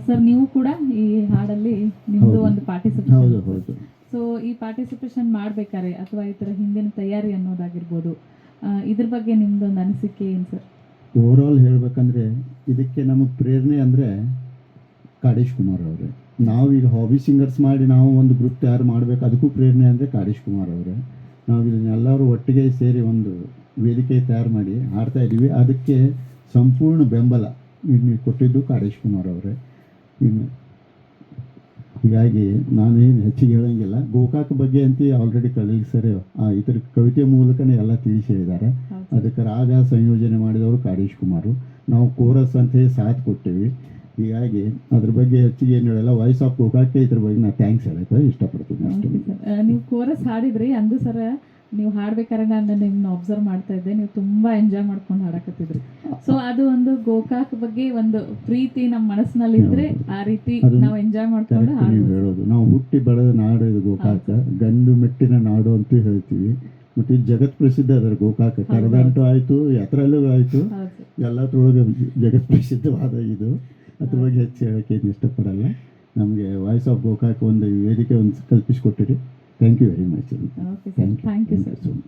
Sir ನೀವು ಕೂಡ ಈ ಹಾಡಲ್ಲಿ ನಿಮ್ಮದು ಒಂದು ಹೌದು ಪಾರ್ಟಿಸಿಪೇಷನ್. ಹೌದು. ಸೊ ಈ ಪಾರ್ಟಿಸಿಪೇಷನ್ ಮಾಡಬೇಕಾದ್ರೆ ಅಥವಾ ಈ ಥರ ಹಿಂದಿನ ತಯಾರಿ ಅನ್ನೋದಾಗಿರ್ಬೋದು, ಇದ್ರ ಬಗ್ಗೆ ನಿಮ್ಮದೊಂದು ಅನಿಸಿಕೆ ಏನು ಸರ್? ಓವರಾಲ್ ಹೇಳಬೇಕಂದ್ರೆ ಇದಕ್ಕೆ ನಮಗೆ ಪ್ರೇರಣೆ ಅಂದರೆ ಕಾಡೇಶ್ ಕುಮಾರ್ ಅವರೇ. ನಾವೀಗ ಹಾಬಿ ಸಿಂಗರ್ಸ್ ಮಾಡಿ ನಾವು ಒಂದು ಗ್ರೂಪ್ ತಯಾರು ಮಾಡಬೇಕು, ಅದಕ್ಕೂ ಪ್ರೇರಣೆ ಅಂದರೆ ಕಾಡೇಶ್ ಕುಮಾರ್ ಅವರೇ. ನಾವು ಇದನ್ನೆಲ್ಲರೂ ಒಟ್ಟಿಗೆ ಸೇರಿ ಒಂದು ವೇದಿಕೆ ತಯಾರು ಮಾಡಿ ಹಾಡ್ತಾ ಇದ್ದೀವಿ. ಅದಕ್ಕೆ ಸಂಪೂರ್ಣ ಬೆಂಬಲ ನೀವು ಕೊಟ್ಟಿದ್ದು ಕಾಡೇಶ್ ಕುಮಾರ್ ಅವರೇ. ಇನ್ನು ಹೀಗಾಗಿ ನಾನೇನು ಹೆಚ್ಚಿಗೆ ಹೇಳೋಂಗಿಲ್ಲ. ಗೋಕಾಕ್ ಬಗ್ಗೆ ಅಂತ ಆಲ್ರೆಡಿ ಕಲೀಲ್ ಸರ್ ಇತರ ಕವಿತೆ ಮೂಲಕನೇ ಎಲ್ಲ ತಿಳಿಸಿ ಹೇಳಿದ್ದಾರೆ. ಅದಕ್ಕೆ ರಾಗ ಸಂಯೋಜನೆ ಮಾಡಿದವರು ಕಾಡೇಶ್ ಕುಮಾರು. ನಾವು ಕೋರಸ್ ಅಂತ ಹೇಳಿ ಸಾಥ್ ಕೊಟ್ಟೇವಿ. ಹೀಗಾಗಿ ಅದ್ರ ಬಗ್ಗೆ ಹೆಚ್ಚಿಗೆ ಏನು ಹೇಳಲ್ಲ. ವಾಯ್ಸ್ ಆಫ್ ಗೋಕಾಕ್ಗೆ ಇದ್ರ ಬಗ್ಗೆ ನಾನು ಥ್ಯಾಂಕ್ಸ್ ಹೇಳಕ್ಕೆ ಇಷ್ಟಪಡ್ತೀನಿ ಅಷ್ಟೇ. ನೀವು ಕೋರಸ್ ಹಾಡಿದ್ರಿ ಅಂದು ಸರ, ನೀವು ಹಾಡ್ಬೇಕಾದ್ರೆ ನಾನು ನಿಮ್ಮನ್ನ ಅಬ್ಸರ್ವ್ ಮಾಡ್ತಾ ಇದ್ದೆ, ನೀವು ತುಂಬ ಎಂಜಾಯ್ ಮಾಡ್ಕೊಂಡು ಹಾಡಕತ್ತಿದ್ರಿ. ಸೊ ಅದು ಒಂದು ಗೋಕಾಕ್ ಬಗ್ಗೆ ಒಂದು ಪ್ರೀತಿ ನಮ್ಮ ಮನಸ್ಸಿನಲ್ಲಿ ಇದ್ರೆ ಆ ರೀತಿ ನಾವು ಎಂಜಾಯ್ ಮಾಡ್ಕೊಂಡು ನೀವು ಹೇಳೋದು. ನಾವು ಹುಟ್ಟಿ ಬೆಳೆದ ನಾಡು ಇದು ಗೋಕಾಕ, ಗಂಡು ಮೆಟ್ಟಿನ ನಾಡು ಅಂತೂ ಹೇಳ್ತೀವಿ. ಮತ್ತು ಇದು ಜಗತ್ ಪ್ರಸಿದ್ಧ ಅದರ ಗೋಕಾಕ. ಕರದಂಟು ಆಯಿತು, ಯಾತ್ರಲ್ಲೂ ಆಯಿತು, ಎಲ್ಲತ್ರೊಳಗೆ ಜಗತ್ ಪ್ರಸಿದ್ಧವಾದ ಇದು. ಅದ್ರ ಬಗ್ಗೆ ಹೆಚ್ಚು ಹೇಳೋಕ್ಕೆ ಏನು ಇಷ್ಟಪಡಲ್ಲ. ನಮಗೆ ವಾಯ್ಸ್ ಆಫ್ ಗೋಕಾಕ್ ಒಂದು ವೇದಿಕೆ ಒಂದು ಕಲ್ಪಿಸಿಕೊಟ್ಟಿರಿ. Thank you very much. Thank you sir.